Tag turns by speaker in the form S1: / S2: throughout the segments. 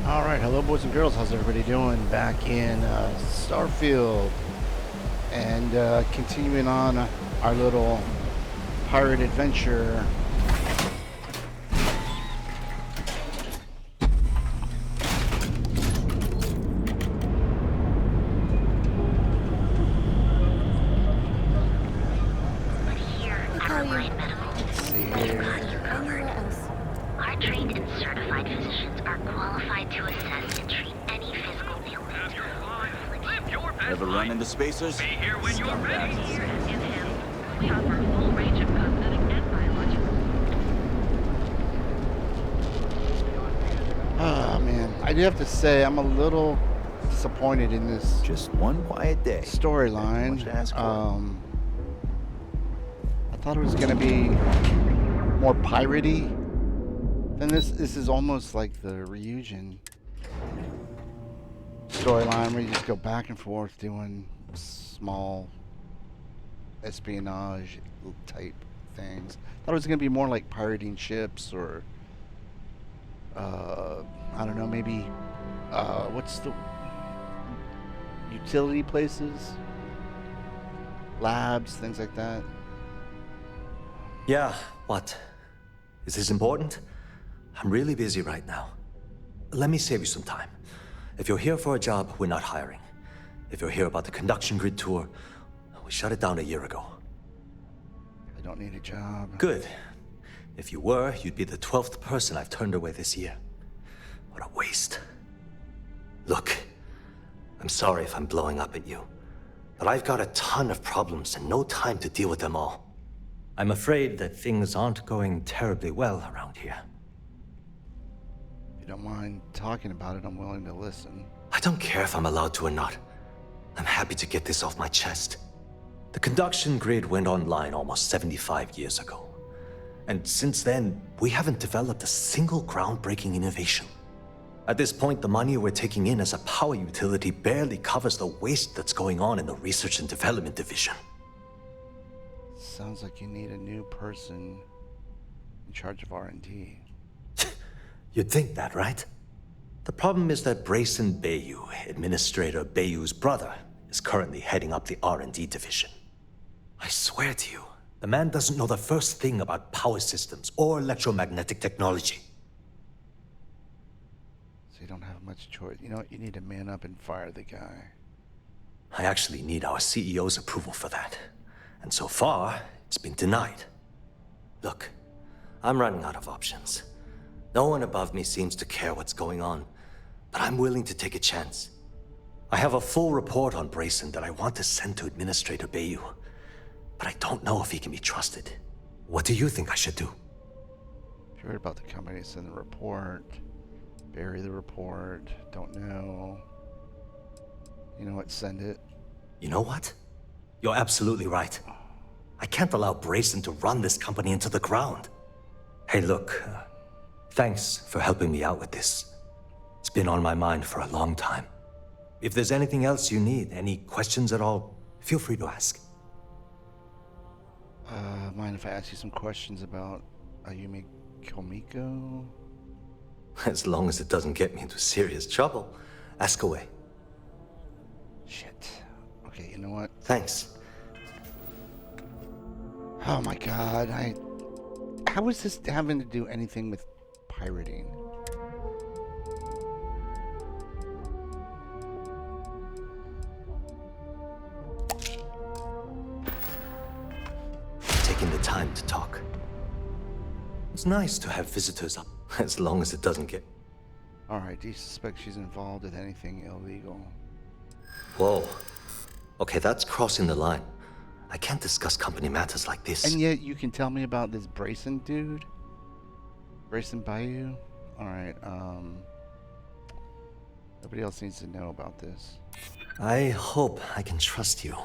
S1: Alright, hello boys and girls, how's everybody doing? Back in Starfield and continuing on our little pirate adventure. Let's see here.
S2: Our trained and certified physicians are qualified to assess and treat any physical ailment.
S3: Ever run into spacers?
S4: Be here when you're ready.
S2: Scumbags.
S4: We offer a full range of cosmetic and biological.
S1: Oh man, I do have to say I'm a little disappointed in this
S3: Just one quiet day.
S1: storyline.
S3: Much to ask for.
S1: I thought it was gonna be more piratey than this. This is almost like the Ryujin storyline where you just go back and forth doing small espionage type things. Thought it was gonna be more like pirating ships or I don't know, maybe what's the utility places, labs, things like that.
S5: Yeah, what? Is this important? I'm really busy right now. Let me save you some time. If you're here for a job, we're not hiring. If you're here about the conduction grid tour, we shut it down a year ago.
S1: I don't need a job.
S5: Good. If you were, you'd be the 12th person I've turned away this year. What a waste. Look, I'm sorry if I'm blowing up at you, but I've got a ton of problems and no time to deal with them all. I'm afraid that things aren't going terribly well around here.
S1: If you don't mind talking about it, I'm willing to listen.
S5: I don't care if I'm allowed to or not. I'm happy to get this off my chest. The conduction grid went online almost 75 years ago. And since then, we haven't developed a single groundbreaking innovation. At this point, the money we're taking in as a power utility barely covers the waste that's going on in the research and development division.
S1: Sounds like you need a new person in charge of R&D.
S5: You'd think that, right? The problem is that Brayson Bayou, Administrator Bayou's brother, is currently heading up the R&D division. I swear to you, the man doesn't know the first thing about power systems or electromagnetic technology.
S1: So you don't have much choice. You know what? You need to man up and fire the guy.
S5: I actually need our CEO's approval for that. And so far, it's been denied. Look, I'm running out of options. No one above me seems to care what's going on, but I'm willing to take a chance. I have a full report on Brayson that I want to send to Administrator Bayou, but I don't know if he can be trusted. What do you think I should do?
S1: If you heard about the company, send the report. Bury the report. Don't know. You know what? Send it.
S5: You know what? You're absolutely right. I can't allow Brayson to run this company into the ground. Hey, look, thanks for helping me out with this. It's been on my mind for a long time. If there's anything else you need, any questions at all, feel free to ask.
S1: Mind if I ask you some questions about Ayumi Komiko?
S5: As long as it doesn't get me into serious trouble, ask away.
S1: Shit. Okay, you know what?
S5: Thanks.
S1: Oh my god, how is this having to do anything with pirating?
S5: Taking the time to talk. It's nice to have visitors up, as long as it doesn't get...
S1: Alright, do you suspect she's involved with anything illegal?
S5: Whoa. Okay, that's crossing the line. I can't discuss company matters like this.
S1: And yet you can tell me about this Brayson dude? Brayson Bayou? Alright, nobody else needs to know about this.
S5: I hope I can trust you.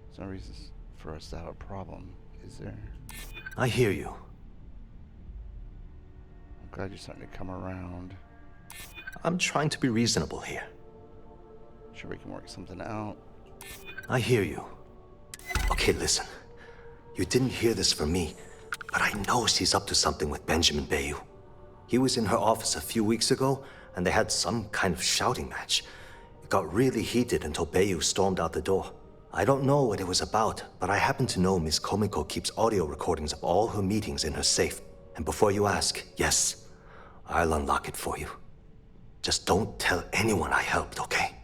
S1: There's no reason for us to have a problem, is there?
S5: I hear you.
S1: I'm glad you're starting to come around.
S5: I'm trying to be reasonable here.
S1: Sure we can work something out.
S5: I hear you. Okay, listen. You didn't hear this from me, but I know she's up to something with Benjamin Bayou. He was in her office a few weeks ago, and they had some kind of shouting match. It got really heated until Bayu stormed out the door. I don't know what it was about, but I happen to know Miss Komiko keeps audio recordings of all her meetings in her safe. And before you ask, yes, I'll unlock it for you. Just don't tell anyone I helped, okay?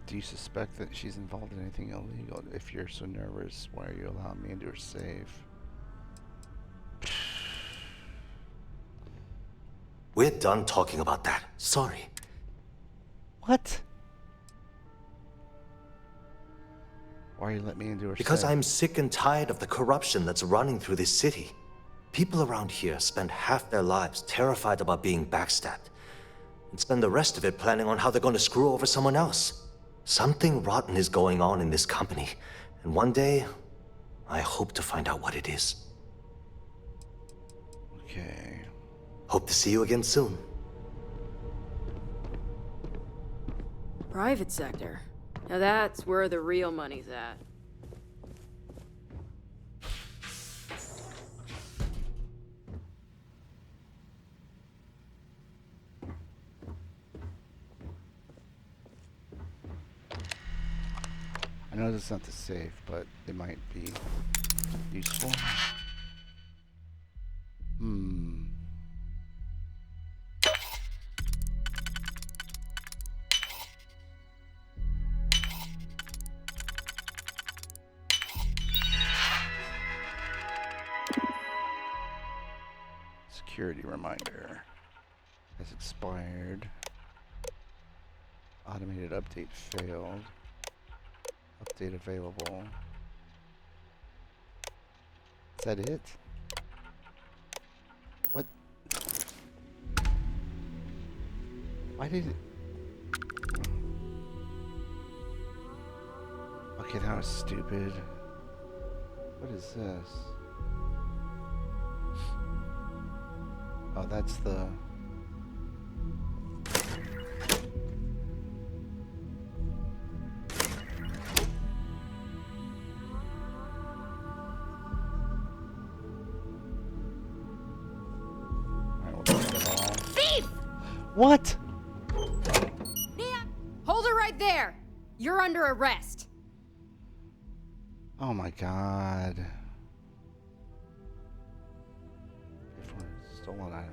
S1: Do you suspect that she's involved in anything illegal? If you're so nervous, why are you allowing me into her safe?
S5: We're done talking about that. Sorry.
S1: What? Why are you letting me into her
S5: Because
S1: safe?
S5: I'm sick and tired of the corruption that's running through this city. People around here spend half their lives terrified about being backstabbed, and spend the rest of it planning on how they're going to screw over someone else. Something rotten is going on in this company, and one day, I hope to find out what it is.
S1: Okay.
S5: Hope to see you again soon.
S6: Private sector. Now that's where the real money's at.
S1: I know it's not the safe, but it might be useful. Security reminder has expired. Automated update failed. Update available. Is that it? What? Why did it? Okay, that was stupid. What is this? Oh, that's the... What?
S6: Nia! Hold her right there! You're under arrest.
S1: Oh my god. Stolen item.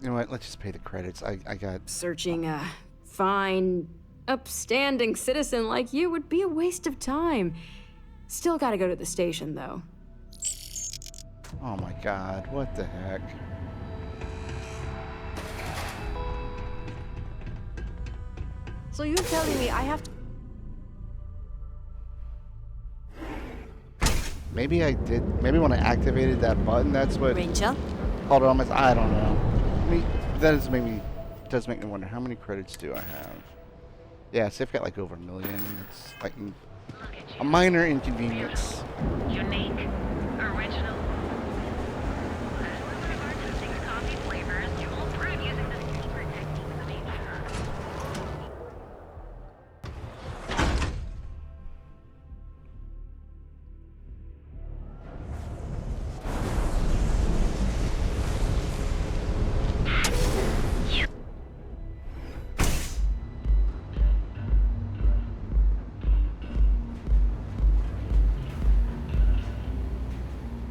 S1: You know what? Let's just pay the credits. I got...
S6: Searching a fine, upstanding citizen like you would be a waste of time. Still gotta go to the station, though.
S1: Oh my god. What the heck?
S6: So you're telling me I have to...
S1: Maybe I did. Maybe when I activated that button, that's what
S6: Ranger?
S1: called it on my... I don't know. I mean, that does make me wonder, how many credits do I have? Yeah, so I've got like over 1 million. It's like a minor inconvenience.
S4: Unique. Original. With regard to 6 coffee flavors, you all brewed using the secret techniques of each.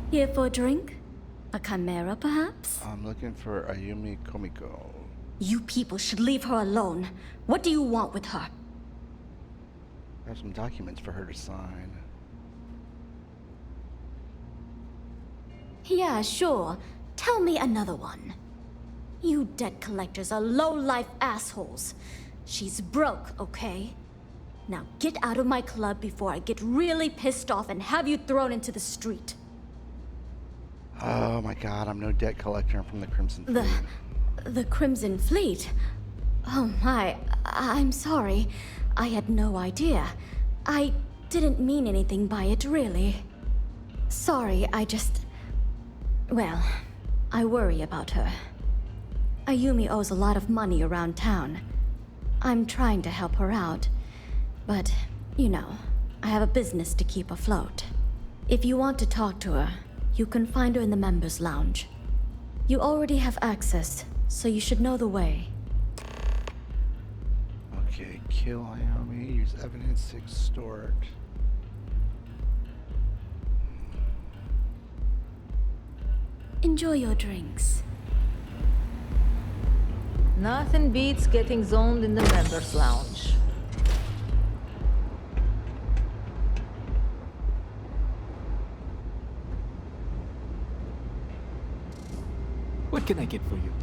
S7: Here for a drink? A chimera, perhaps?
S1: I'm looking for Ayumi Komiko.
S7: You people should leave her alone. What do you want with her?
S1: I have some documents for her to sign.
S7: Yeah, sure. Tell me another one. You debt collectors are low-life assholes. She's broke, okay? Now get out of my club before I get really pissed off and have you thrown into the street.
S1: Oh my god, I'm no debt collector. I'm from the Crimson Fleet.
S7: The Crimson Fleet? Oh my, I'm sorry. I had no idea. I didn't mean anything by it, really. Sorry, well, I worry about her. Ayumi owes a lot of money around town. I'm trying to help her out, but, you know, I have a business to keep afloat. If you want to talk to her, You can find her in the members' lounge. You already have access, so you should know the way.
S1: Okay, kill Naomi, use evidence to extort.
S7: Enjoy your drinks.
S8: Nothing beats getting zoned in the members' lounge.
S9: What can I get for you?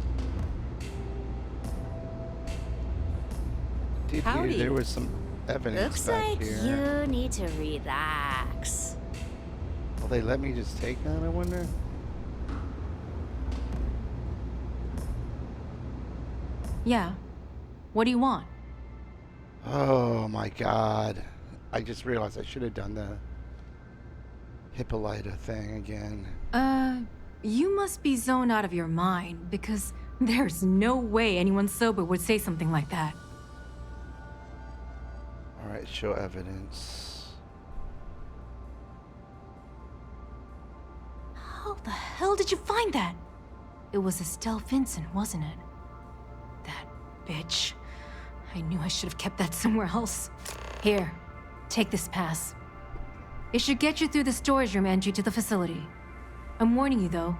S1: Did
S10: Howdy.
S1: hear there was some evidence
S10: Looks
S1: back
S10: like
S1: here.
S10: you need to relax.
S1: Will they let me just take that, I wonder?
S6: Yeah. What do you want?
S1: Oh my god. I just realized I should have done the Hippolyta thing again.
S6: You must be zoned out of your mind, because there's no way anyone sober would say something like that.
S1: Alright, show evidence.
S6: How the hell did you find that? It was Estelle Vincent, wasn't it? That bitch. I knew I should have kept that somewhere else. Here, take this pass. It should get you through the storage room entry to the facility. I'm warning you though.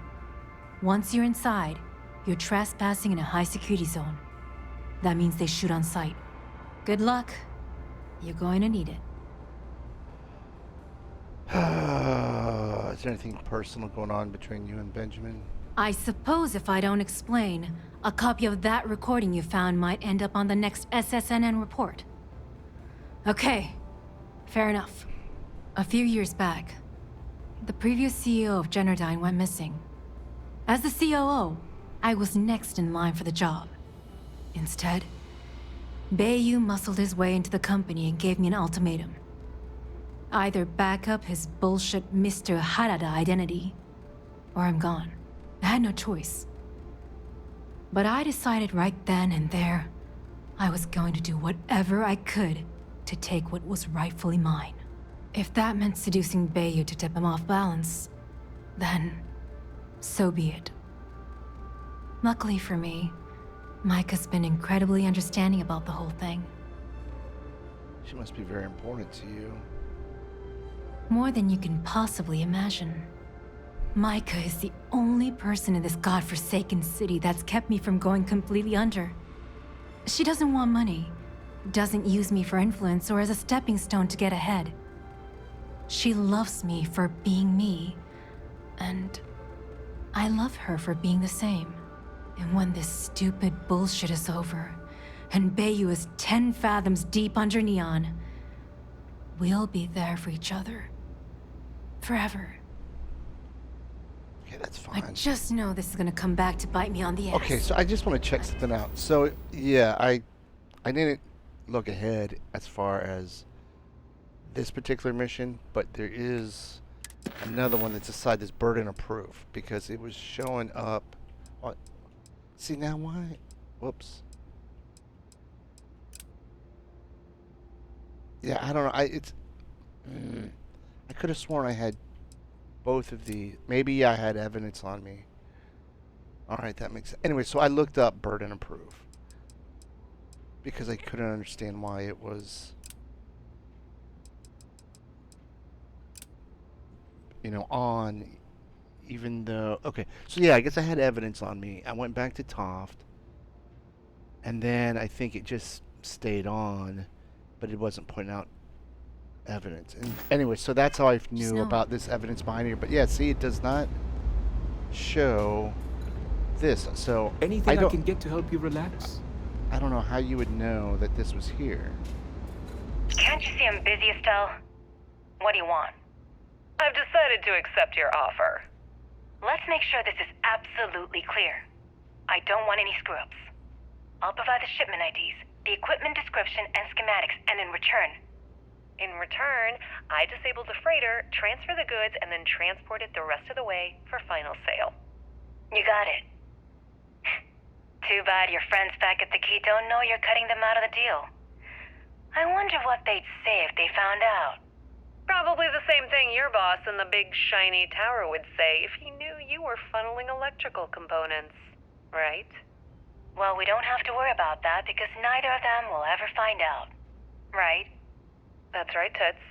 S6: Once you're inside, you're trespassing in a high security zone. That means they shoot on sight. Good luck. You're going to need it.
S1: Is there anything personal going on between you and Benjamin?
S6: I suppose if I don't explain, a copy of that recording you found might end up on the next SSNN report. Okay, fair enough. A few years back, the previous CEO of Generdyne went missing. As the COO, I was next in line for the job. Instead, Bayou muscled his way into the company and gave me an ultimatum. Either back up his bullshit Mr. Harada identity, or I'm gone. I had no choice. But I decided right then and there, I was going to do whatever I could to take what was rightfully mine. If that meant seducing Bayou to tip him off balance, then so be it. Luckily for me, Mike has been incredibly understanding about the whole thing.
S1: She must be very important to you.
S6: More than you can possibly imagine. Micah is the only person in this godforsaken city that's kept me from going completely under. She doesn't want money, doesn't use me for influence or as a stepping stone to get ahead. She loves me for being me, and I love her for being the same. And when this stupid bullshit is over, and Bayou is 10 fathoms deep under Neon, we'll be there for each other. Forever.
S1: Okay, that's fine.
S6: I just know this is gonna come back to bite me on the ass.
S1: Okay, so I just want to check something out. So, yeah, I didn't look ahead as far as this particular mission, but there is another one that's aside this burden of proof, because it was showing up on... See, now why? Whoops. Yeah, I don't know. I could have sworn I had both of the... Maybe I had evidence on me. Alright, that makes sense. Anyway, so I looked up burden of proof, because I couldn't understand why it was... You know, on, even though... Okay, so yeah, I guess I had evidence on me. I went back to Toft, and then I think it just stayed on, but it wasn't pointing out evidence. And anyway, so that's how I knew about this evidence behind here. But yeah, see, it does not show this. So
S9: Anything I can get to help you relax?
S1: I don't know how you would know that this was here.
S4: Can't you see I'm busy, Estelle? What do you want? I've decided to accept your offer. Let's make sure this is absolutely clear. I don't want any screw-ups. I'll provide the shipment IDs, the equipment description, and schematics, and in return, I disable the freighter, transfer the goods, and then transport it the rest of the way for final sale. You got it. Too bad your friends back at the Key don't know you're cutting them out of the deal. I wonder what they'd say if they found out. Probably the same thing your boss in the big shiny tower would say if he knew you were funneling electrical components, right? Well, we don't have to worry about that because neither of them will ever find out, right? That's right, Toots.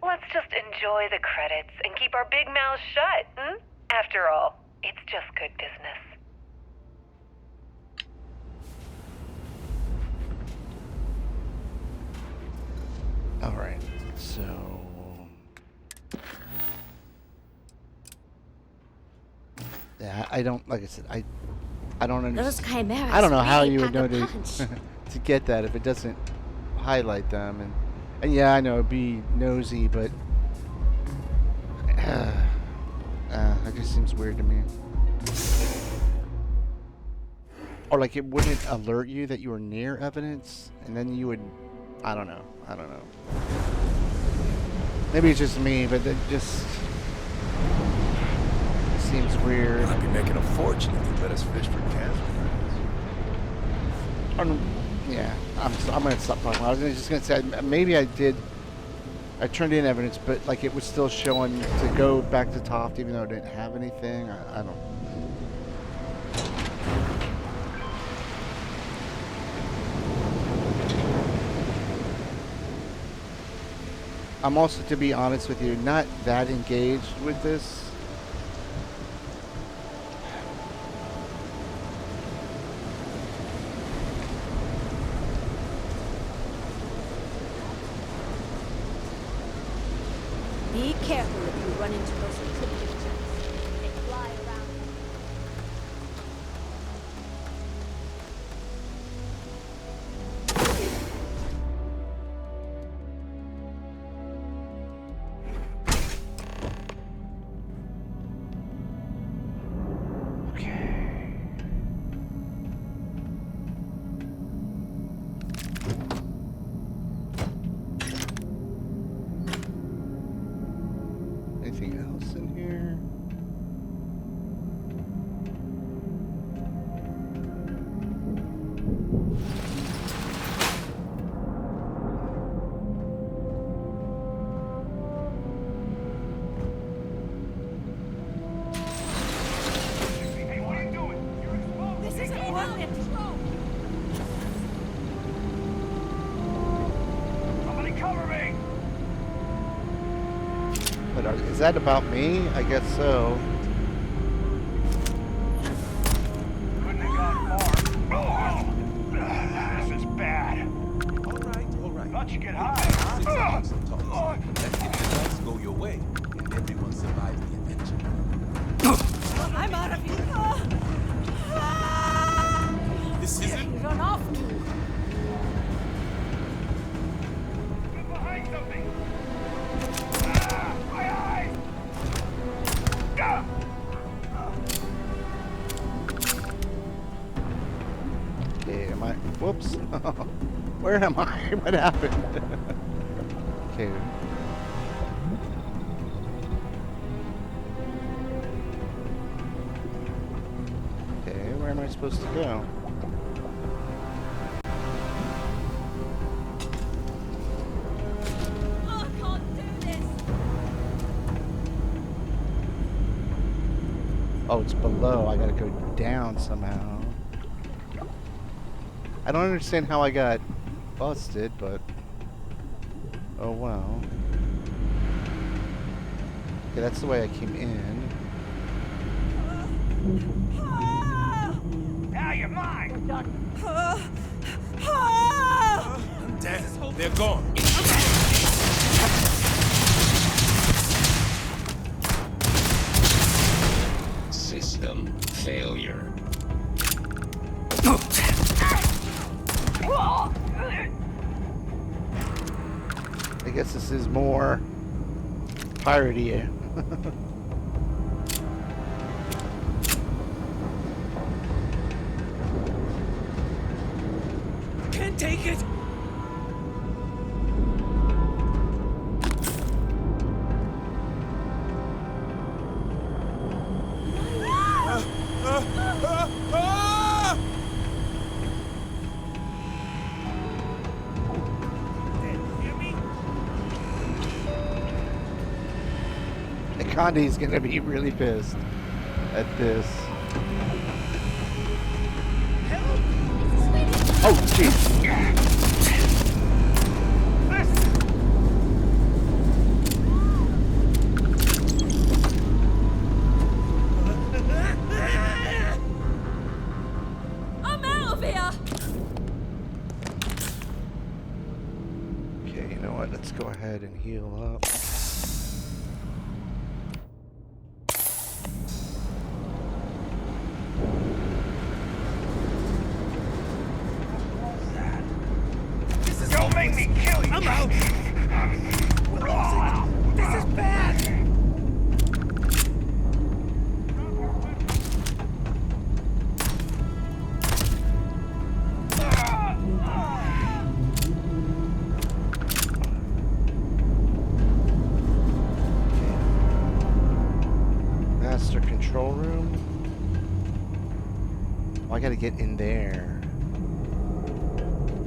S4: Let's just enjoy the credits and keep our big mouths shut, hmm? After all, it's just good business.
S1: All right, so yeah, I don't like I said I don't understand.
S7: Those chimeras
S1: I don't know how
S7: really
S1: you would
S7: pack
S1: know
S7: a
S1: to
S7: punch.
S1: to get that if it doesn't highlight them and yeah, I know it'd be nosy, but that just seems weird to me. Or like it wouldn't alert you that you were near evidence, and then you would. I don't know. Maybe it's just me, but it just seems weird.
S11: I'd be making a fortune if you let us fish for cancer.
S1: Yeah, I'm gonna stop talking. I was just gonna say maybe I turned in evidence, but like it was still showing to go back to Toft even though it didn't have anything. I don't. I'm also, to be honest with you, not that engaged with this.
S10: Be careful if you run into those encrypted chips. They fly around.
S1: Anything else in here?
S10: This isn't worth it.
S11: Somebody cover me!
S1: But is that about me? I guess so.
S11: Couldn't have gone far. Oh, this is bad.
S3: All right.
S11: Thought you get high, huh?
S3: Let's get the dice go your way, and everyone survives the adventure.
S10: I'm out of here.
S3: This isn't.
S10: Run off to.
S11: Get behind something! Ah, my eyes! Ah!
S1: Okay, am I? Whoops. Where am I? What happened? Okay. Okay, where am I supposed to go?
S10: I can't do this.
S1: Oh, it's below. I gotta go down somehow. I don't understand how I got busted, but oh well. Okay, that's the way I came in.
S11: Now you're mine!
S3: Damn, they're gone.
S12: System failure.
S1: I guess this is more piratey.
S3: Can't take it.
S1: Conde's gonna be really pissed at this. Oh, jeez.
S10: I'm out of here!
S1: Okay, you know what? Let's go ahead and heal up.
S11: Don't make me kill you! I'm out! This is bad!
S1: Master control room. Oh, I gotta get in there.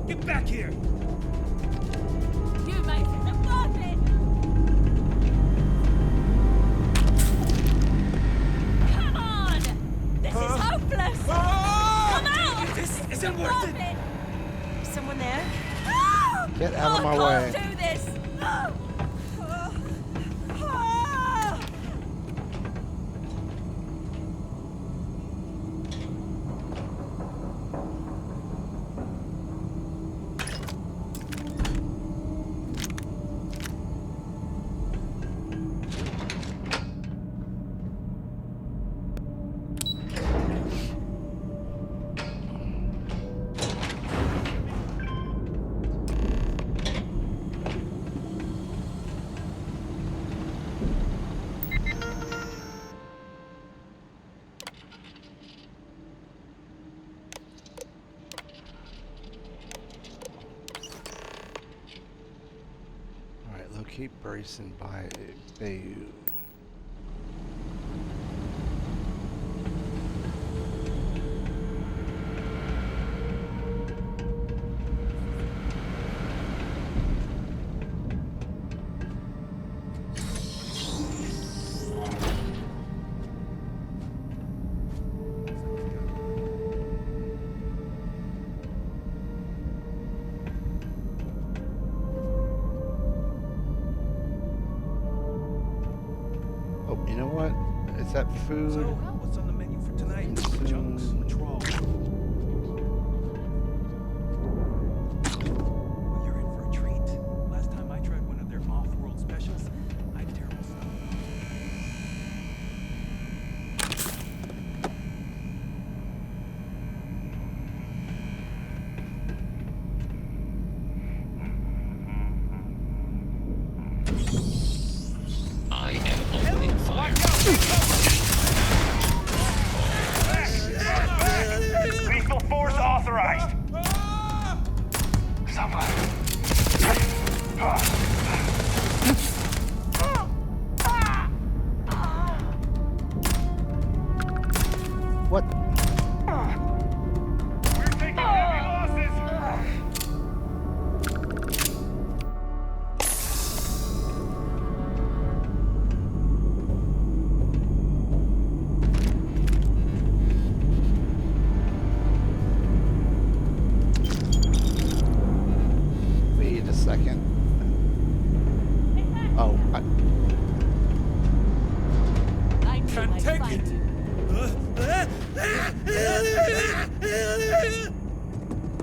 S11: Get back here!
S10: You made it above it! Come on! This is hopeless! Come out!
S11: This isn't worth
S10: Above
S11: it!
S10: Someone there?
S1: Get out of my way.
S10: I can't do this!
S1: Alright, locate Bryson by Bayou. Oh, you know what? Is that food?
S3: So, what's on the menu for tonight? Chunks, what's wrong? Well, you're in for a treat. Last time I tried one of their off-world specials, I had terrible stuff.
S12: I am opening fire.
S11: Lethal force authorized! Someone.
S1: What?
S11: We're taking heavy losses!
S1: Wait a second. Oh,
S10: I knew
S3: Can't
S10: I'd
S3: take
S10: find
S3: it.
S10: you.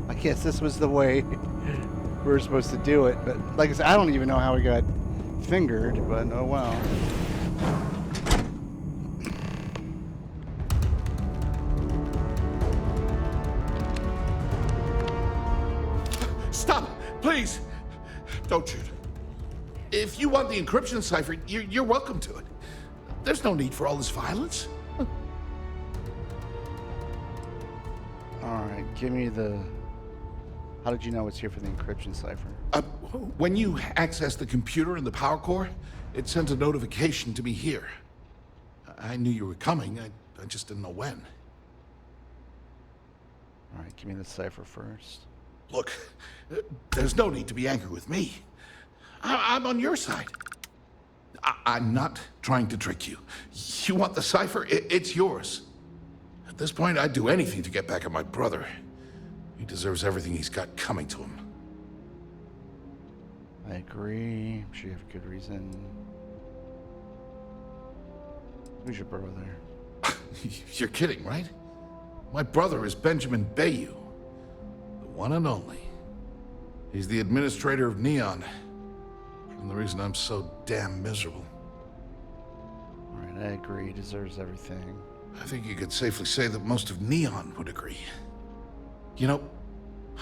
S1: I guess this was the way we were supposed to do it. But like I said, I don't even know how we got fingered, but oh well.
S13: Stop! Please! Don't shoot. If you want the encryption cipher, you're welcome to it. There's no need for all this violence.
S1: Alright, give me the... How did you know it's here for the encryption cipher?
S13: When you access the computer in the power core, it sends a notification to me here. I knew you were coming, I just didn't know when.
S1: Alright, give me the cipher first.
S13: Look, there's no need to be angry with me. I'm on your side. I'm not trying to trick you. You want the cipher? It's yours. At this point, I'd do anything to get back at my brother. He deserves everything he's got coming to him.
S1: I agree. I'm sure you have a good reason. Who's your brother?
S13: You're kidding, right? My brother is Benjamin Bayou, the one and only. He's the administrator of Neon, and the reason I'm so damn miserable.
S1: Alright, I agree. He deserves everything.
S13: I think you could safely say that most of Neon would agree. You know,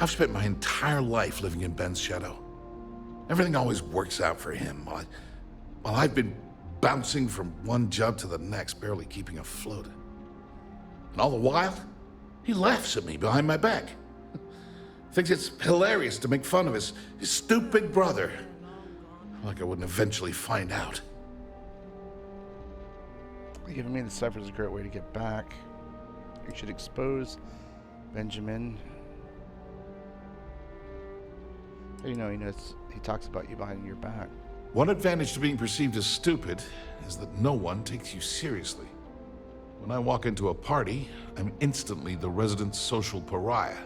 S13: I've spent my entire life living in Ben's shadow. Everything always works out for him, while I've been bouncing from one job to the next, barely keeping afloat. And all the while, he laughs at me behind my back. Thinks it's hilarious to make fun of his stupid brother. Like I wouldn't eventually find out.
S1: Giving me the cipher is a great way to get back. You should expose Benjamin. You know, he talks about you behind your back.
S13: One advantage to being perceived as stupid is that no one takes you seriously. When I walk into a party, I'm instantly the resident social pariah.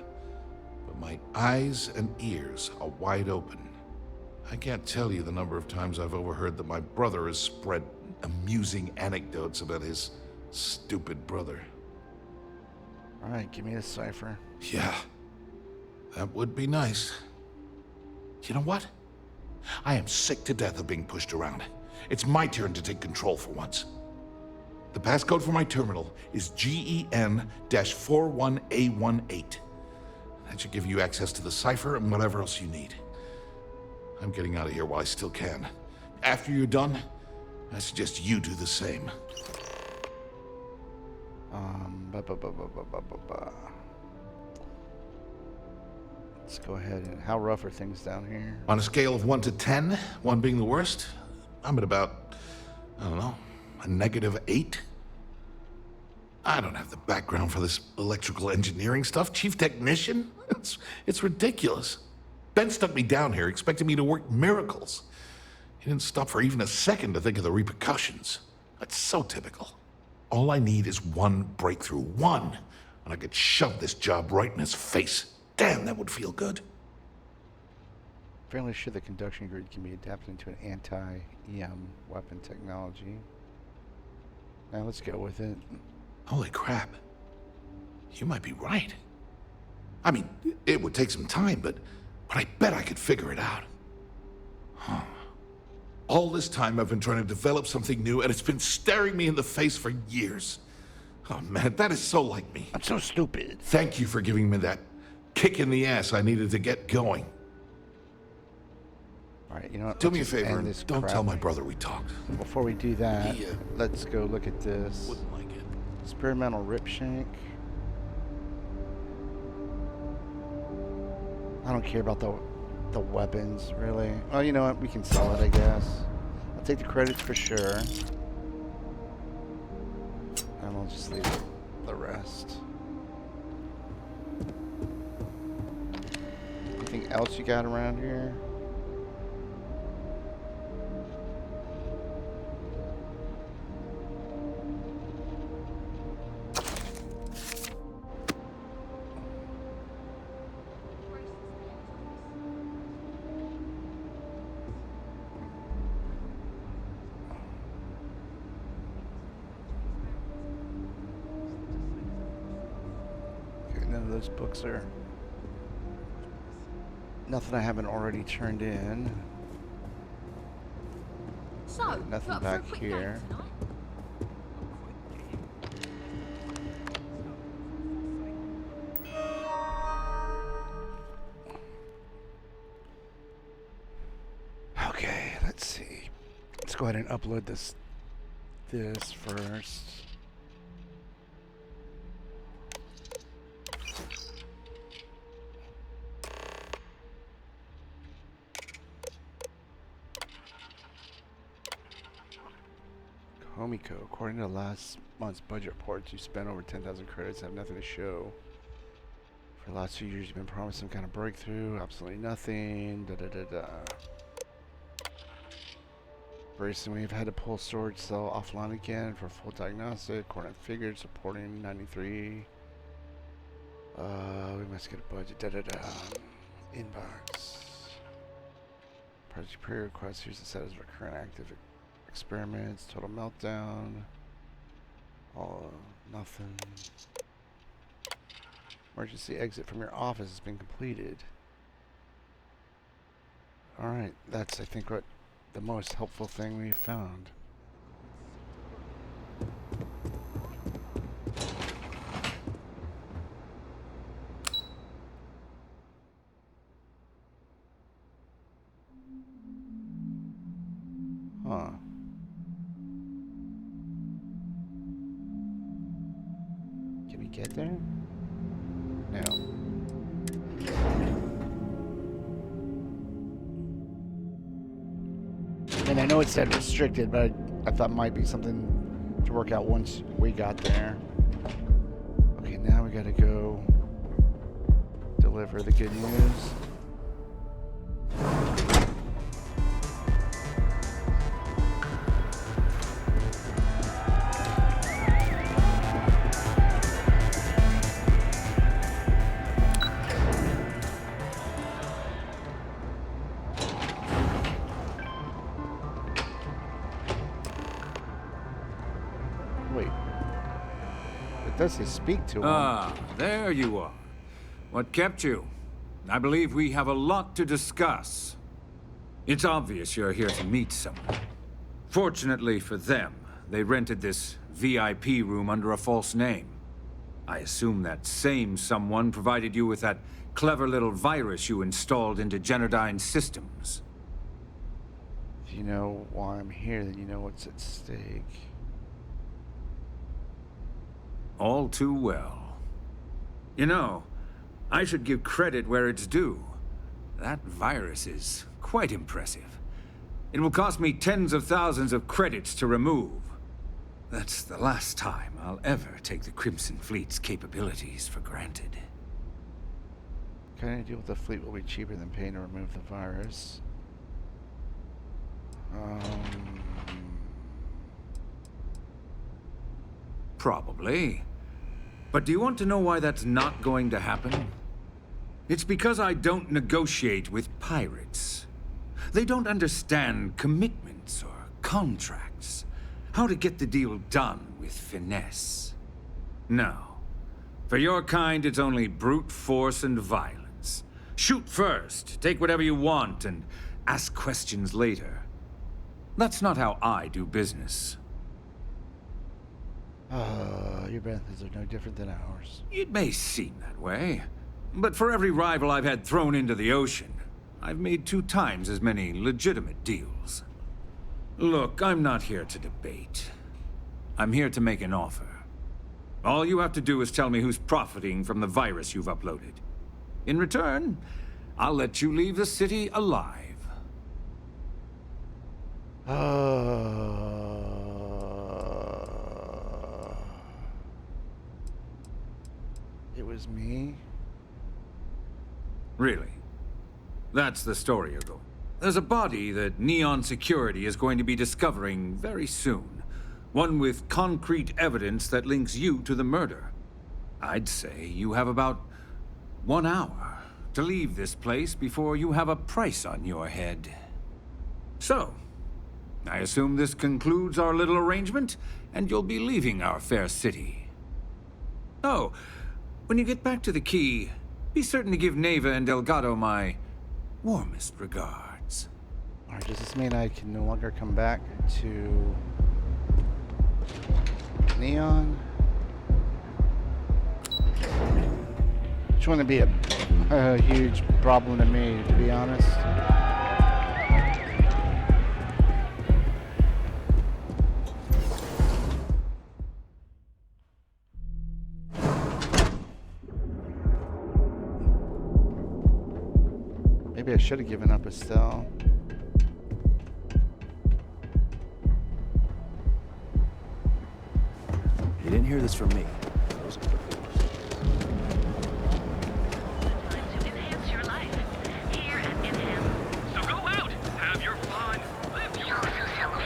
S13: But my eyes and ears are wide open. I can't tell you the number of times I've overheard that my brother has spread amusing anecdotes about his stupid brother.
S1: Alright, give me the cipher.
S13: Yeah, that would be nice. You know what? I am sick to death of being pushed around. It's my turn to take control for once. The passcode for my terminal is GEN-41A18. That should give you access to the cipher and whatever else you need. I'm getting out of here while I still can. After you're done, I suggest you do the same.
S1: Let's go ahead and... How rough are things down here?
S13: On a scale of 1 to 10, 1 being the worst, I'm at about, I don't know, a -8. I don't have the background for this electrical engineering stuff. Chief technician? It's ridiculous. Ben stuck me down here expecting me to work miracles. He didn't stop for even a second to think of the repercussions. That's so typical. All I need is one breakthrough, one, and I could shove this job right in his face. Damn, that would feel good.
S1: Fairly sure the conduction grid can be adapted into an anti-EM weapon technology. Now let's go with it.
S13: Holy crap. You might be right. I mean, it would take some time, but I bet I could figure it out. Huh. All this time I've been trying to develop something new, and it's been staring me in the face for years. Oh man, that is so like me.
S1: I'm so stupid.
S13: Thank you for giving me that kick in the ass I needed to get going.
S1: Alright, you know what?
S13: Do me a favor and don't tell my brother we talked.
S1: Before we do that, let's go look at this.
S13: Wouldn't like it.
S1: Experimental rip shank. I don't care about the weapons, really. Oh, you know what? We can sell it, I guess. I'll take the credits for sure. And we'll just leave the rest. Anything else you got around here? Those books are nothing I haven't already turned in.
S10: So,
S1: Nothing back here. Okay, let's see. Let's go ahead and upload this first. Homiko, according to last month's budget reports, you spent over 10,000 credits and have nothing to show. For the last few years, you've been promised some kind of breakthrough. Absolutely nothing. Da da da da. Bracing, we've had to pull storage cell offline again for full diagnostic. Coordinate figured supporting 93. We must get a budget. Inbox. Project pre-request. Here's the status of our current active experiments. Total meltdown. All nothing. Emergency exit from your office has been completed. Alright, that's I think what the most helpful thing we've found. Huh. Can we get there? No. And I know it said restricted, but I thought it might be something to work out once we got there. Okay, now we gotta go deliver the good news. Wait. It does say speak to him.
S14: Ah, there you are. What kept you? I believe we have a lot to discuss. It's obvious you're here to meet someone. Fortunately for them, they rented this VIP room under a false name. I assume that same someone provided you with that clever little virus you installed into Genodyne's systems.
S1: If you know why I'm here, then you know what's at stake.
S14: All too well. You know, I should give credit where it's due. That virus is quite impressive. It will cost me tens of thousands of credits to remove. That's the last time I'll ever take the Crimson Fleet's capabilities for granted.
S1: Kind of deal with the fleet will be cheaper than paying to remove the virus.
S14: Probably. But do you want to know why that's not going to happen? It's because I don't negotiate with pirates. They don't understand commitments or contracts. How to get the deal done with finesse. No. For your kind, it's only brute force and violence. Shoot first, take whatever you want, and ask questions later. That's not how I do business.
S1: Your methods are no different than ours.
S14: It may seem that way, but for every rival I've had thrown into the ocean, I've made 2 times as many legitimate deals. Look, I'm not here to debate. I'm here to make an offer. All you have to do is tell me who's profiting from the virus you've uploaded. In return, I'll let you leave the city alive.
S1: It was me?
S14: Really? That's the story you're going. There's a body that Neon Security is going to be discovering very soon. One with concrete evidence that links you to the murder. I'd say you have about 1 hour to leave this place before you have a price on your head. So, I assume this concludes our little arrangement, and you'll be leaving our fair city. Oh, when you get back to the key, be certain to give Neva and Delgado my warmest regards.
S1: Alright, does this mean I can no longer come back to Neon? Which wouldn't be a huge problem to me, to be honest. Maybe I should have given up Estelle.
S15: You didn't hear this from me.
S2: Enhance your life here at Enhance.
S3: So go out, have your fun, live
S2: We
S3: your
S2: also sell a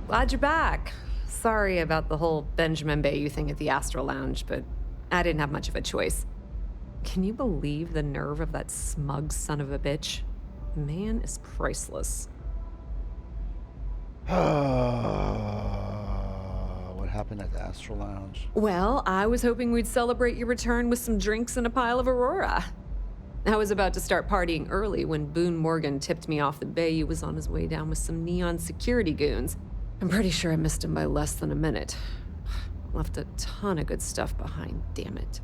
S15: Glad you're back. Sorry about the whole Benjamin Bayou thing at the Astral Lounge, but I didn't have much of a choice. Can you believe the nerve of that smug son of a bitch? The man is priceless.
S1: What happened at the Astral Lounge?
S15: Well, I was hoping we'd celebrate your return with some drinks and a pile of Aurora. I was about to start partying early when Boone Morgan tipped me off that Bayou was on his way down with some neon security goons. I'm pretty sure I missed him by less than a minute. Left a ton of good stuff behind, damn it.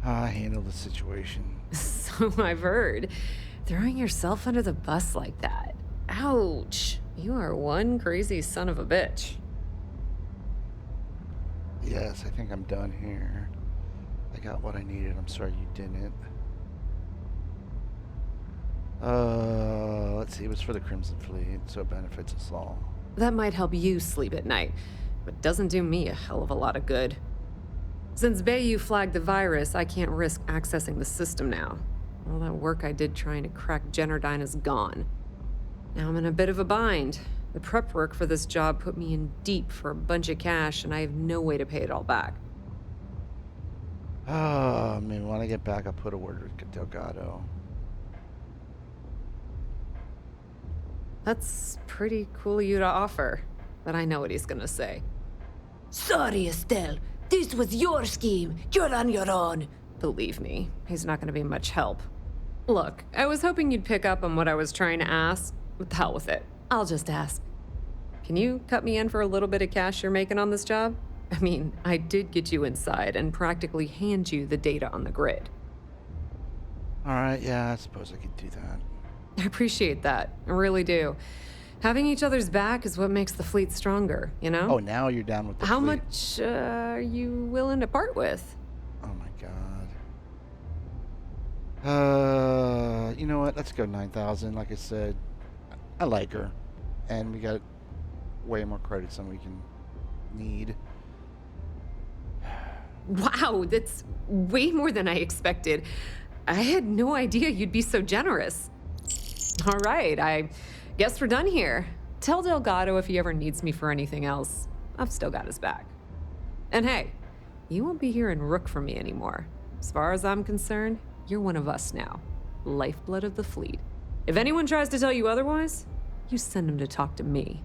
S1: I handled the situation.
S15: So I've heard. Throwing yourself under the bus like that. Ouch. You are one crazy son of a bitch.
S1: Yes, I think I'm done here. I got what I needed. I'm sorry you didn't. Let's see. It was for the Crimson Fleet, so it benefits us all.
S15: That might help you sleep at night, but doesn't do me a hell of a lot of good. Since Bayou flagged the virus, I can't risk accessing the system now. All that work I did trying to crack Generdyne is gone. Now I'm in a bit of a bind. The prep work for this job put me in deep for a bunch of cash, and I have no way to pay it all back.
S1: Oh, man, when I get back, I'll put a word with Delgado.
S15: That's pretty cool of you to offer, but I know what he's gonna say.
S8: Sorry, Estelle. This was your scheme. You're on your own.
S15: Believe me, he's not gonna be much help. Look, I was hoping you'd pick up on what I was trying to ask. What the hell with it? I'll just ask. Can you cut me in for a little bit of cash you're making on this job? I mean, I did get you inside and practically hand you the data on the grid.
S1: Alright, yeah, I suppose I could do that.
S15: I appreciate that. I really do. Having each other's back is what makes the fleet stronger, you know?
S1: Oh, now you're down with the
S15: How
S1: fleet.
S15: much are you willing to part with?
S1: Oh my god. You know what? Let's go 9,000. Like I said, I like her. And we got way more credits than we can need.
S15: Wow, that's way more than I expected. I had no idea you'd be so generous. All right, I guess we're done here. Tell Delgado if he ever needs me for anything else. I've still got his back. And hey, you won't be hearing Rook from me anymore. As far as I'm concerned, you're one of us now. Lifeblood of the fleet. If anyone tries to tell you otherwise, you send them to talk to me.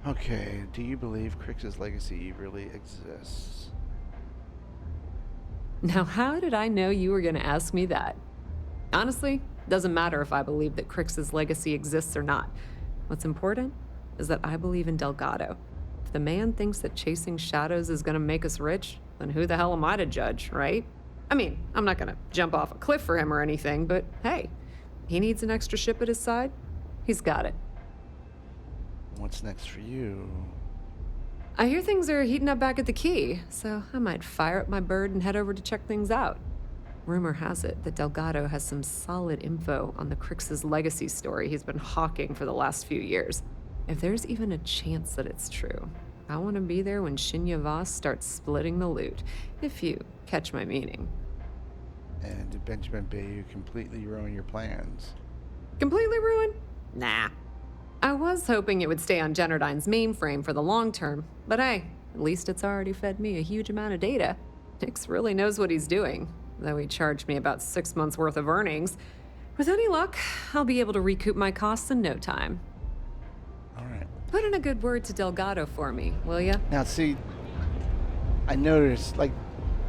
S1: Okay, do you believe Crix's legacy really exists?
S15: Now, how did I know you were going to ask me that? Honestly, doesn't matter if I believe that Crix's legacy exists or not. What's important is that I believe in Delgado. If the man thinks that chasing shadows is going to make us rich, then who the hell am I to judge, right? I mean, I'm not going to jump off a cliff for him or anything, but hey, he needs an extra ship at his side. He's got it.
S1: What's next for you?
S15: I hear things are heating up back at the Key, so I might fire up my bird and head over to check things out. Rumor has it that Delgado has some solid info on the Crix's legacy story he's been hawking for the last few years. If there's even a chance that it's true, I want to be there when Shinya Voss starts splitting the loot, if you catch my meaning.
S1: And did Benjamin Bayou completely ruin your plans?
S15: Completely ruin? Nah. I was hoping it would stay on Generdyne's mainframe for the long term, but hey, at least it's already fed me a huge amount of data. Nix really knows what he's doing, though he charged me about 6 months worth of earnings. With any luck, I'll be able to recoup my costs in no time.
S1: All right.
S15: Put in a good word to Delgado for me, will ya?
S1: Now, see, I noticed, like,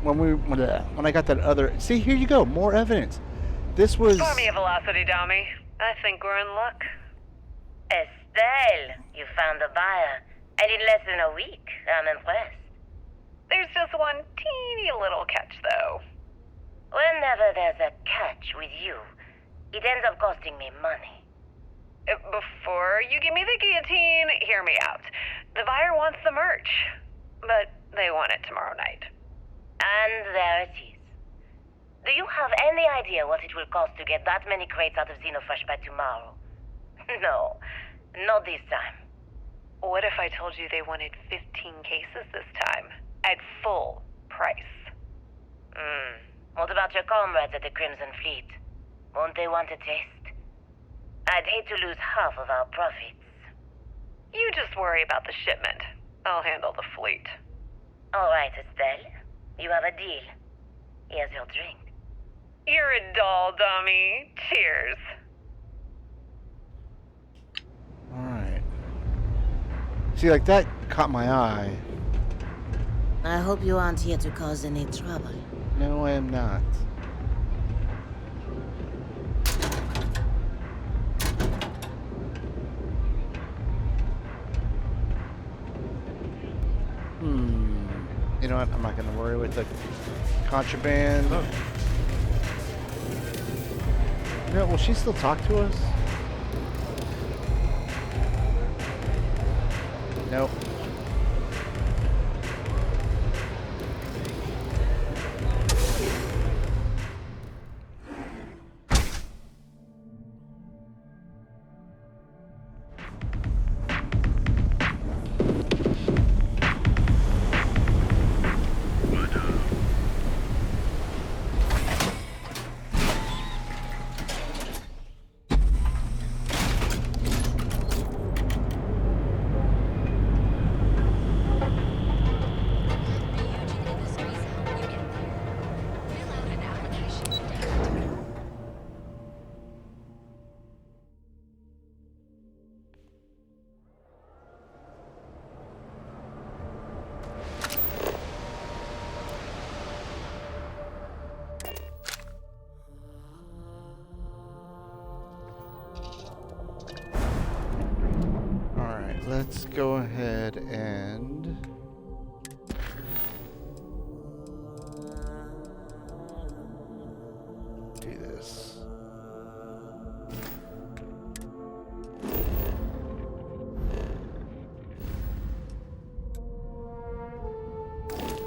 S1: when I got that other... See, here you go, more evidence. This was...
S4: Pour me a velocity, dummy. I think we're in luck.
S2: Estelle, you found a buyer. And in less than a week. I'm impressed.
S4: There's just one teeny little catch, though.
S2: Whenever there's a catch with you, it ends up costing me money.
S4: Before you give me the guillotine, hear me out. The buyer wants the merch, but they want it tomorrow night.
S2: And there it is. Do you have any idea what it will cost to get that many crates out of Xenofresh by tomorrow? No, not this time.
S4: What if I told you they wanted 15 cases this time, at full price?
S2: What about your comrades at the Crimson Fleet? Won't they want a taste? I'd hate to lose half of our profits.
S4: You just worry about the shipment. I'll handle the fleet.
S2: All right, Estelle. You have a deal. Here's your drink.
S4: You're a doll, dummy. Cheers.
S1: Alright. See, like, that caught my eye.
S10: I hope you aren't here to cause any trouble.
S1: No, I am not. You know what? I'm not going to worry with the contraband. Oh. You know, will she still talk to us? Nope. Let's go ahead and do this.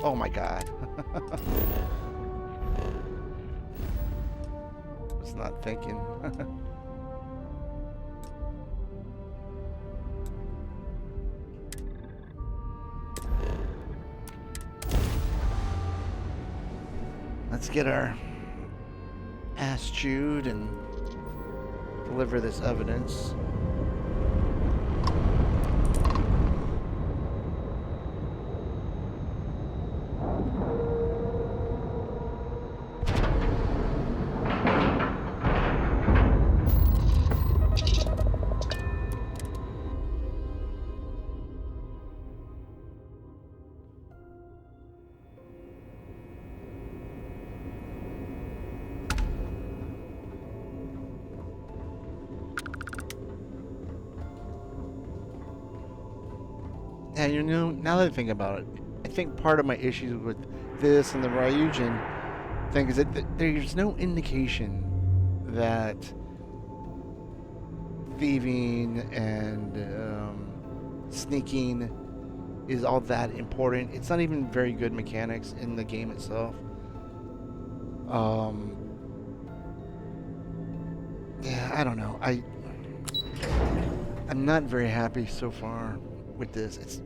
S1: Oh my God. Was not thinking. Let's get our ass chewed and deliver this evidence. Yeah, you know, now that I think about it, I think part of my issues with this and the Ryujin thing is that there's no indication that thieving and sneaking is all that important. It's not even very good mechanics in the game itself. Yeah, I don't know. I'm not very happy so far with this. It's,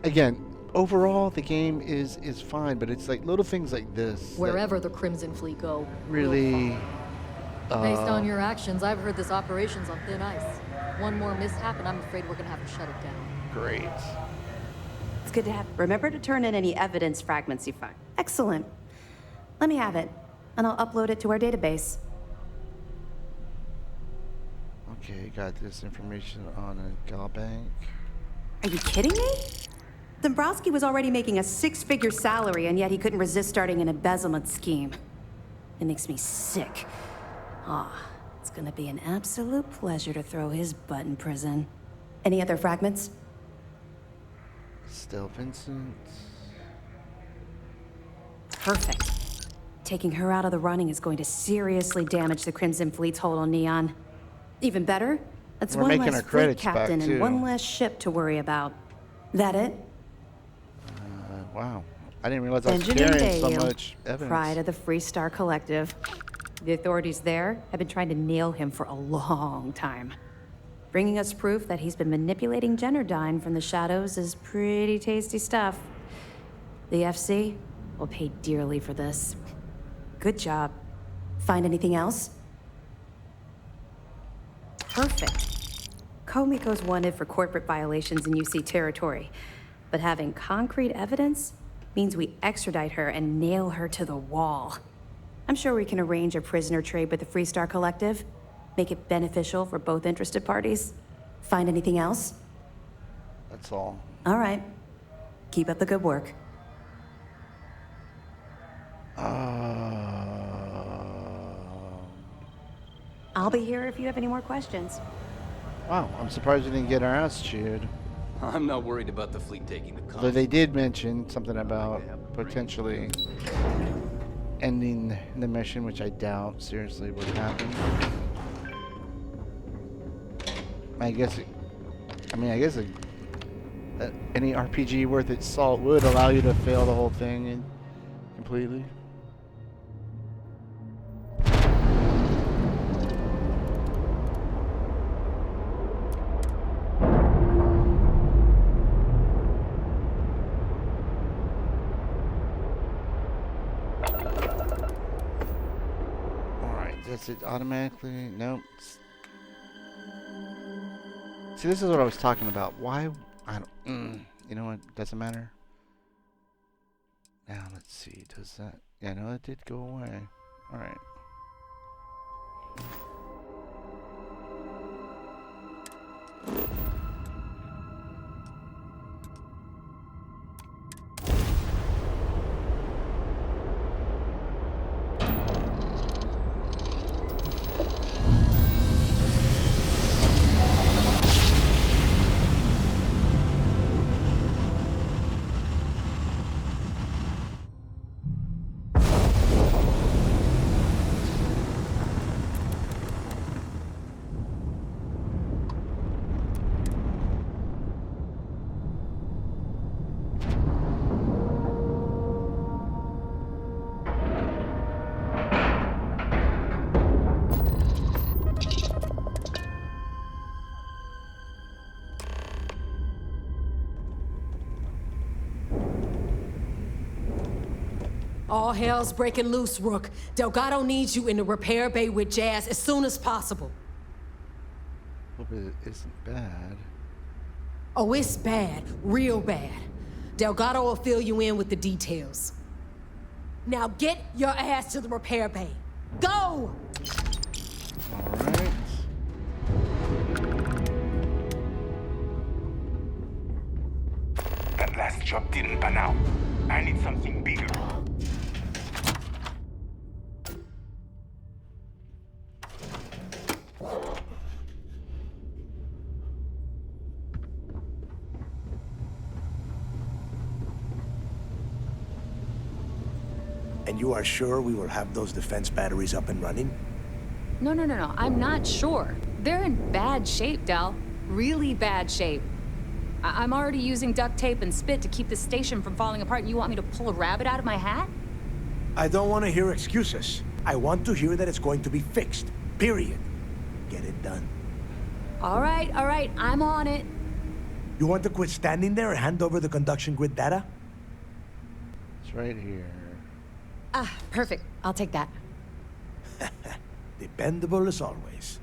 S1: again, overall the game is fine, but it's like little things like this.
S16: Wherever the Crimson Fleet go,
S1: really.
S16: Based on your actions, I've heard this operation's on thin ice. One more mishap, and I'm afraid we're gonna have to shut it down.
S1: Great.
S17: It's good to have. Remember to turn in any evidence fragments you find. Excellent. Let me have it, and I'll upload it to our database.
S1: Okay, got this information on a gal bank.
S17: Are you kidding me? Dombrowski was already making a six-figure salary, and yet he couldn't resist starting an embezzlement scheme. It makes me sick. It's gonna be an absolute pleasure to throw his butt in prison. Any other fragments?
S1: Still Vincent.
S17: Perfect. Taking her out of the running is going to seriously damage the Crimson Fleet's hold on Neon. Even better, that's one less fleet captain and one less ship to worry about. That it?
S1: Wow. I didn't realize I was carrying so much evidence.
S17: Pride of the Free Star Collective. The authorities there have been trying to nail him for a long time. Bringing us proof that he's been manipulating Generdyne from the shadows is pretty tasty stuff. The FC will pay dearly for this. Good job. Find anything else? Perfect. Komiko's wanted for corporate violations in UC territory, but having concrete evidence means we extradite her and nail her to the wall. I'm sure we can arrange a prisoner trade with the Freestar Collective, make it beneficial for both interested parties. Find anything else?
S1: That's all.
S17: All right. Keep up the good work. I'll be here if you have any more questions.
S1: Wow, I'm surprised we didn't get our ass chewed.
S18: I'm not worried about the fleet taking the
S1: Though they did mention something about potentially ending the mission, which I doubt seriously would happen. I guess any RPG worth its salt would allow you to fail the whole thing completely. Does it automatically? Nope. See, this is what I was talking about. Why? I don't. You know what? Doesn't matter. Now let's see. Does that? Yeah, no, it did go away. All right.
S8: All hell's breaking loose, Rook. Delgado needs you in the repair bay with Jazz as soon as possible.
S1: Hope it isn't bad.
S8: Oh, it's bad. Real bad. Delgado will fill you in with the details. Now get your ass to the repair bay. Go!
S1: Alright.
S11: That last job didn't pan out. I need something bigger.
S19: And you are sure we will have those defense batteries up and running?
S6: No. I'm not sure. They're in bad shape, Del. Really bad shape. I'm already using duct tape and spit to keep the station from falling apart, and you want me to pull a rabbit out of my hat?
S19: I don't want to hear excuses. I want to hear that it's going to be fixed. Period. Get it done.
S6: All right. I'm on it.
S19: You want to quit standing there and hand over the conduction grid data?
S1: It's right here.
S6: Ah, perfect. I'll take that.
S19: Dependable as always.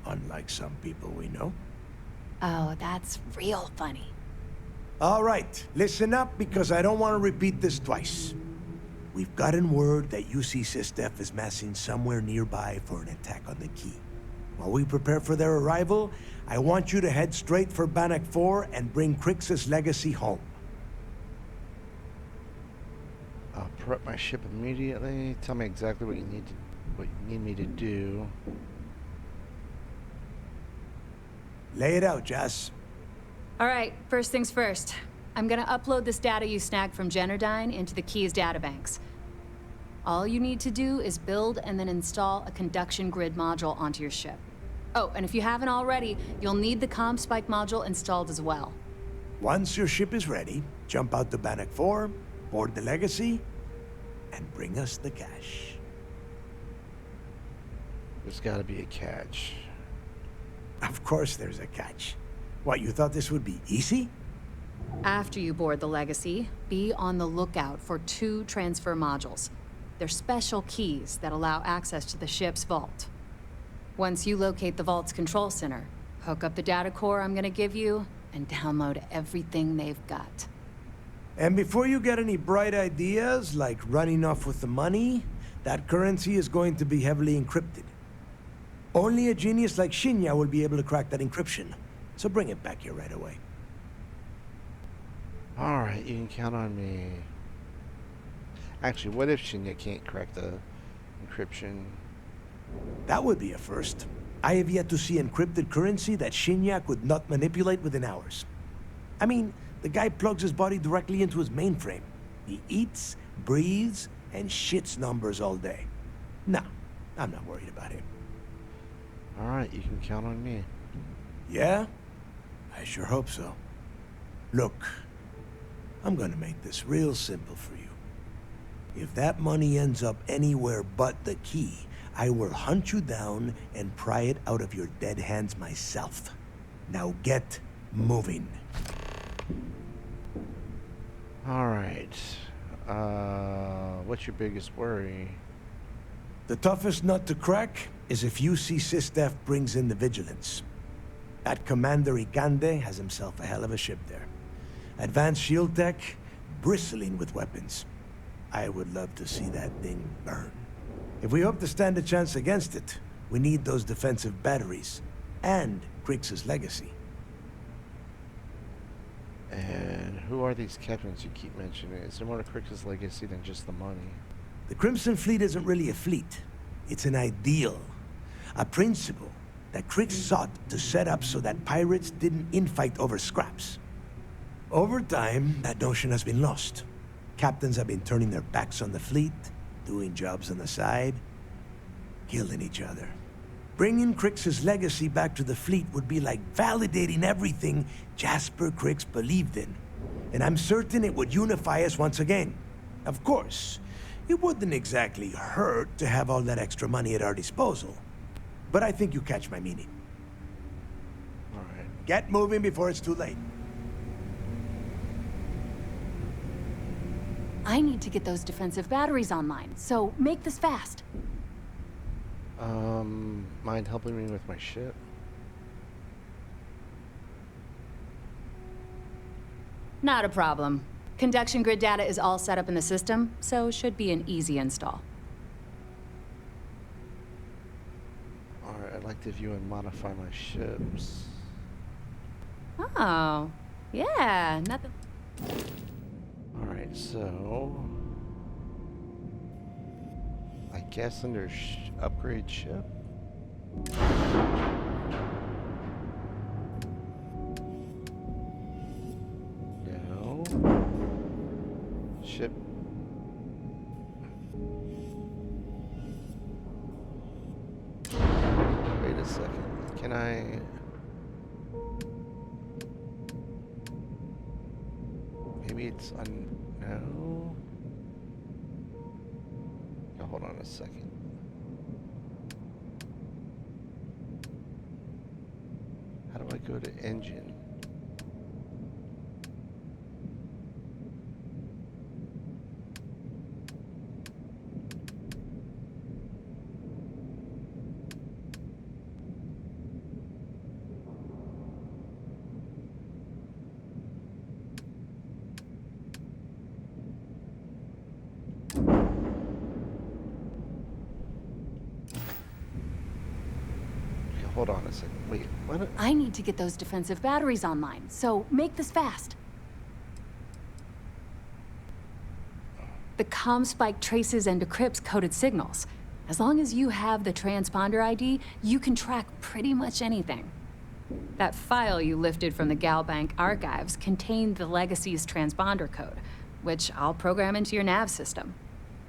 S19: Unlike some people we know.
S6: Oh, that's real funny.
S19: All right, listen up because I don't want to repeat this twice. We've gotten word that UC SysDef is massing somewhere nearby for an attack on the key. While we prepare for their arrival, I want you to head straight for Bannock 4 and bring Crix's legacy home.
S1: I'll prep my ship immediately. Tell me exactly what you need me to do.
S19: Lay it out, Jess.
S6: All right, first things first. I'm gonna upload this data you snagged from Generdyne into the Keys databanks. All you need to do is build and then install a conduction grid module onto your ship. Oh, and if you haven't already, you'll need the comm spike module installed as well.
S19: Once your ship is ready, jump out to Bannock 4, board the legacy, and bring us the cash.
S1: There's gotta be a catch.
S19: Of course there's a catch. What, you thought this would be easy?
S6: After you board the Legacy, be on the lookout for 2 transfer modules. They're special keys that allow access to the ship's vault. Once you locate the vault's control center,
S17: Hook up the data core I'm gonna give you, and download everything they've got.
S19: And before you get any bright ideas, like running off with the money, that currency is going to be heavily encrypted. Only a genius like Shinya will be able to crack that encryption. So bring it back here right away.
S1: Alright, you can count on me. Actually, what if Shinya can't crack the encryption?
S19: That would be a first. I have yet to see encrypted currency that Shinya could not manipulate within hours. I mean, the guy plugs his body directly into his mainframe. He eats, breathes, and shits numbers all day. No, I'm not worried about him.
S1: Alright, you can count on me.
S19: Yeah? I sure hope so. Look, I'm gonna make this real simple for you. If that money ends up anywhere but the key, I will hunt you down and pry it out of your dead hands myself. Now get moving.
S1: Alright. What's your biggest worry?
S19: The toughest nut to crack is if UC SysDef brings in the vigilance. That Commander Ikande has himself a hell of a ship there. Advanced shield tech, bristling with weapons. I would love to see that thing burn. If we hope to stand a chance against it, we need those defensive batteries and Krix's legacy.
S1: And who are these captains you keep mentioning? Is there more to Krix's legacy than just the money?
S19: The Crimson Fleet isn't really a fleet. It's an ideal. A principle that Krix sought to set up so that pirates didn't infight over scraps. Over time, that notion has been lost. Captains have been turning their backs on the fleet, doing jobs on the side, killing each other. Bringing Krix's legacy back to the fleet would be like validating everything Jasper Krix believed in. And I'm certain it would unify us once again. Of course, it wouldn't exactly hurt to have all that extra money at our disposal. But I think you catch my meaning.
S1: All right.
S19: Get moving before it's too late.
S17: I need to get those defensive batteries online, so make this fast.
S1: Mind helping me with my ship?
S17: Not a problem. Conduction grid data is all set up in the system, so should be an easy install.
S1: Alright, I'd like to view and modify my ships.
S17: Oh, yeah, nothing.
S1: Alright, so... I guess under upgrade ship? No. Ship. Wait a second. Can I... Maybe it's on... No. Now, hold on a second. How do I go to engine? Hold on a second. Wait, what?
S17: I need to get those defensive batteries online, so make this fast. The comm spike traces and decrypts coded signals. As long as you have the transponder ID, you can track pretty much anything. That file you lifted from the Galbank archives contained the Legacy's transponder code, which I'll program into your nav system.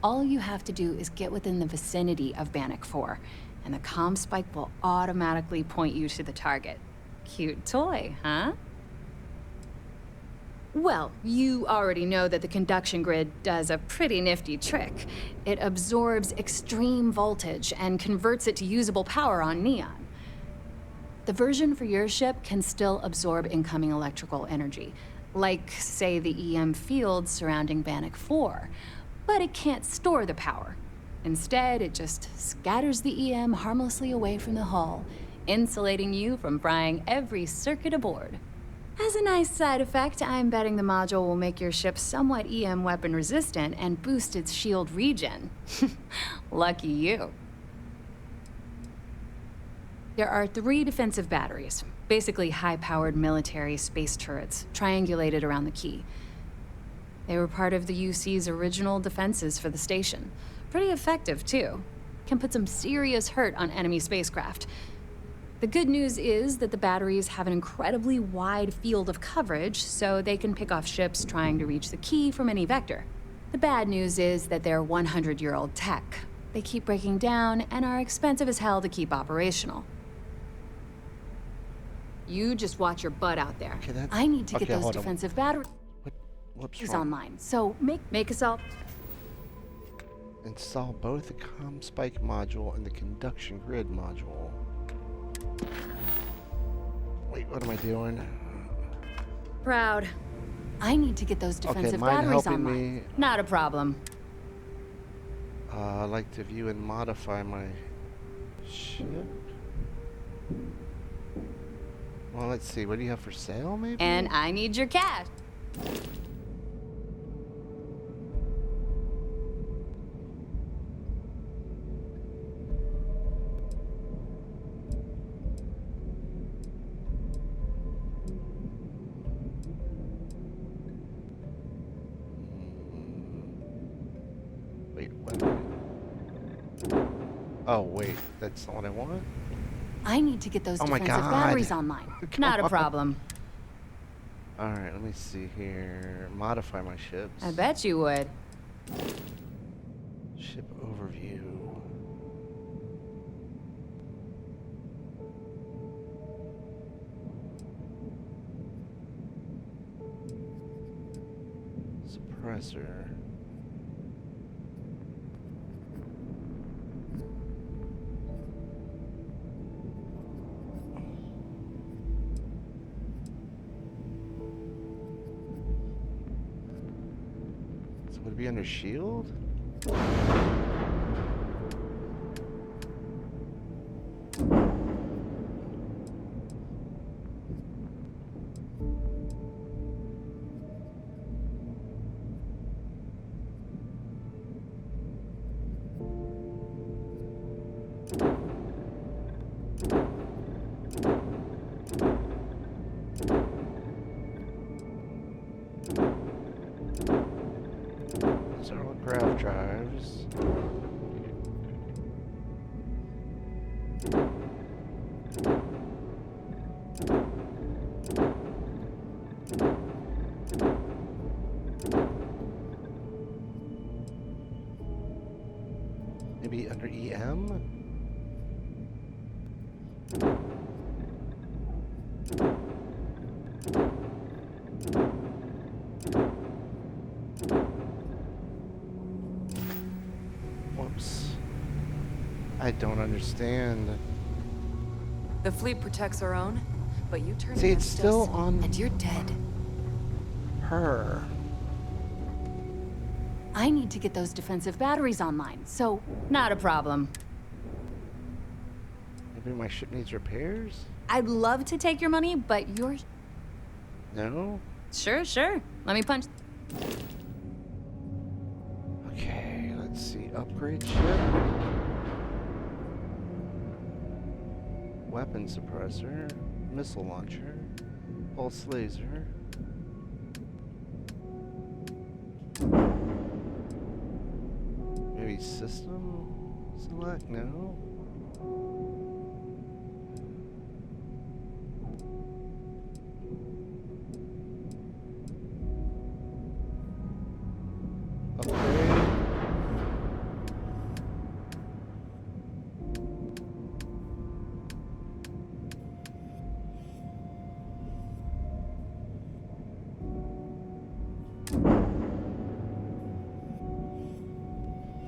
S17: All you have to do is get within the vicinity of Bannock 4, and the comm spike will automatically point you to the target. Cute toy, huh? Well, you already know that the conduction grid does a pretty nifty trick. It absorbs extreme voltage and converts it to usable power on neon. The version for your ship can still absorb incoming electrical energy, like, say, the EM field surrounding Bannock 4, but it can't store the power. Instead, it just scatters the EM harmlessly away from the hull,
S20: insulating you from frying every circuit aboard. As a nice side effect, I'm betting the module will make your ship somewhat EM weapon resistant and boost its shield regen. Lucky you. There are 3 defensive batteries, basically high-powered military space turrets, triangulated around the key. They were part of the UC's original defenses for the station. Pretty effective, too. Can put some serious hurt on enemy spacecraft. The good news is that the batteries have an incredibly wide field of coverage, so they can pick off ships trying to reach the key from any vector. The bad news is that they're 100-year-old tech. They keep breaking down and are expensive as hell to keep operational. You just watch your butt out there.
S1: Okay,
S20: I need to get those
S1: hold on.
S20: defensive batteries
S1: What's wrong?
S20: online, so make us all...
S1: Install both the comm spike module and the conduction grid module. Wait, what am I doing?
S20: proud. I need to get those defensive batteries online.
S1: Me.
S20: Not a problem.
S1: I'd like to view and modify my ship. Well, let's see. What do you have for sale, maybe?
S20: And I need your cash.
S1: Wait, what? Oh, wait. That's not what I want?
S20: I need to get those
S1: Oh my
S20: defensive
S1: God.
S20: batteries online. Not a problem.
S1: Alright, let me see here. Modify my ships.
S20: I bet you would.
S1: Ship overview. Suppressor. So would it be under shield? These are all grav drives. Maybe under EM? Whoops. I don't understand.
S16: The fleet protects our own, but you turn
S1: See, it's
S16: against
S1: still
S16: us,
S1: on
S16: and you're dead.
S1: her.
S20: I need to get those defensive batteries online, so not a problem.
S1: Maybe my ship needs repairs?
S20: I'd love to take your money, but you're...
S1: No?
S20: Sure. Let me punch...
S1: Okay, let's see. Upgrade ship. Weapon suppressor. Missile launcher. Pulse laser. Maybe system select? No. Upgrade.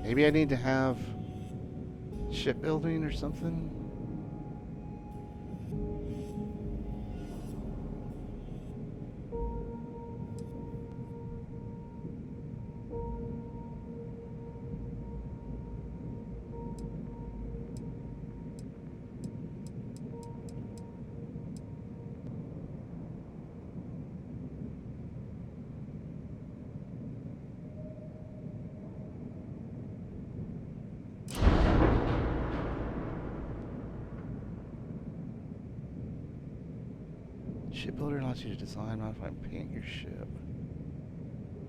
S1: Maybe I need to have shipbuilding or something. Shipbuilder allows you to design, modify, and paint your ship.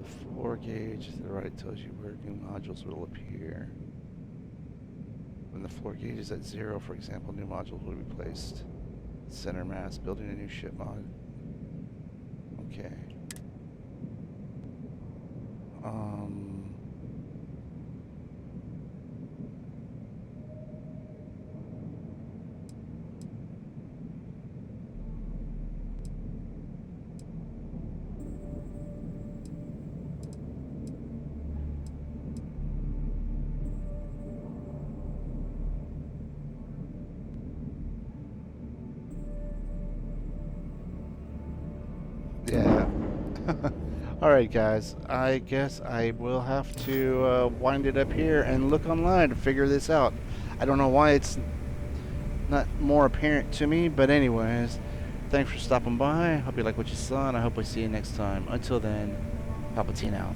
S1: The floor gauge to the right tells you where new modules will appear. When the floor gauge is at 0, for example, new modules will be placed. Center mass, building a new ship mod. Okay. Yeah. Alright guys, I guess I will have to wind it up here and look online to figure this out. I don't know why it's not more apparent to me, but anyways, thanks for stopping by. Hope you like what you saw, and I hope we see you next time. Until then, PalpyTeen out.